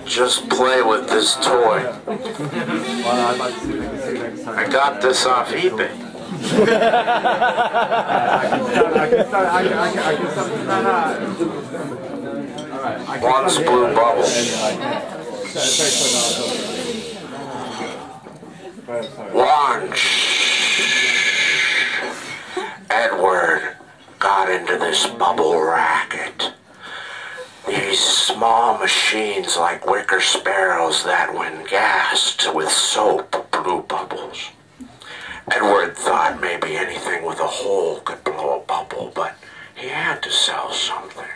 just play with this toy. I got this off eBay. Once blue bubbles. Edward got into this bubble racket. These small machines like wicker sparrows that, when gassed with soap, blew bubbles. Edward thought maybe anything with a hole could blow a bubble, but he had to sell something.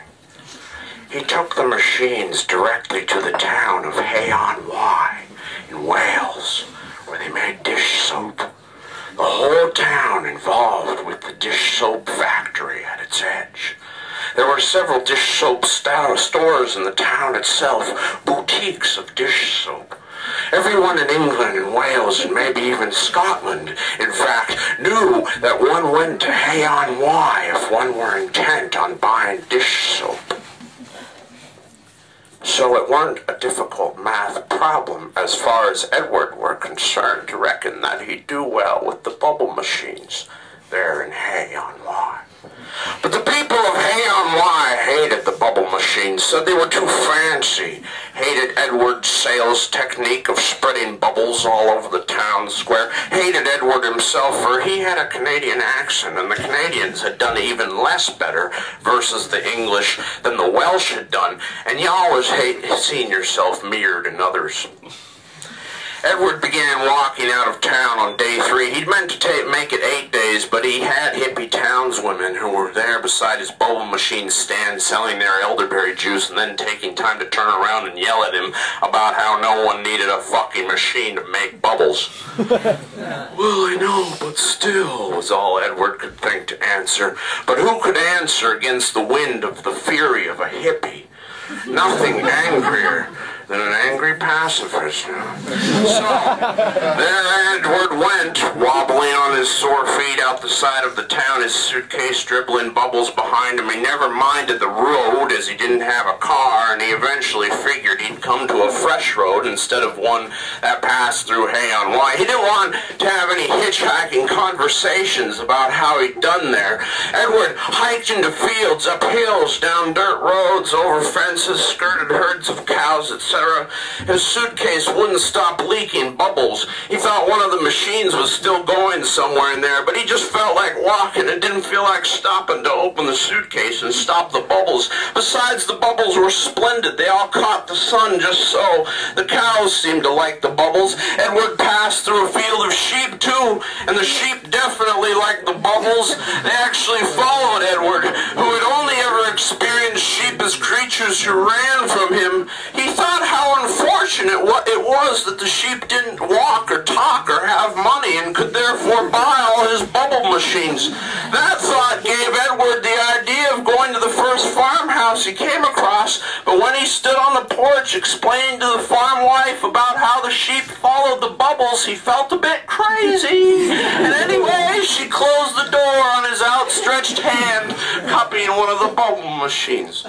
He took the machines directly to the town of Hay-on-Wye in Wales, where they made dish soap. The whole town involved with the dish soap factory at its edge. There were several dish soap stores in the town itself, boutiques of dish soap. Everyone in England and Wales and maybe even Scotland, in fact, knew that one went to Hay-on-Wye if one were intent on buying dish soap. So it weren't a difficult math problem as far as Edward were concerned to reckon that he'd do well with the bubble machines there in Hay-on-Wye. But the people of Hay-on-Wye hated the bubble machines, said they were too fancy, hated Edward's sales technique of spreading bubbles all over the town square, hated Edward himself for he had a Canadian accent, and the Canadians had done even less better versus the English than the Welsh had done, and you always hate seeing yourself mirrored in others. Edward began walking out of town on day 3. He'd meant to make it 8 days, but he had hippie townswomen who were there beside his bubble machine stand selling their elderberry juice and then taking time to turn around and yell at him about how no one needed a fucking machine to make bubbles. Well, I know, but still, was all Edward could think to answer. But who could answer against the wind of the fury of a hippie? Nothing angrier than an angry pacifist. So, there Edward went, wobbling on his sore feet out the side of the town, his suitcase dribbling bubbles behind him. He never minded the road, as he didn't have a car, and he eventually figured he'd come to a fresh road instead of one that passed through Hay-on-Wye. He didn't want to have any hitchhiking conversations about how he'd done there. Edward hiked into fields, up hills, down dirt roads, over fences, skirted herds of cows, etc. His suitcase wouldn't stop leaking bubbles. He thought one of the machines was still going somewhere in there, but he just felt like walking and didn't feel like stopping to open the suitcase and stop the bubbles. Besides, the bubbles were splendid. They all caught the sun just so. The cows seemed to like the bubbles. Edward passed through a field of sheep, too, and the sheep definitely liked the bubbles. They actually followed Edward, who had only ever experienced sheep as creatures who ran from him. He thought how unfortunate it was that the sheep didn't walk or talk or have money and could therefore buy all his bubble machines. That thought gave Edward the idea of going to the first farmhouse he came across, but when he stood on the porch explaining to the farm wife about how the sheep followed the bubbles, he felt a bit crazy. And anyway, she closed the door on his outstretched hand, copying one of the bubble machines.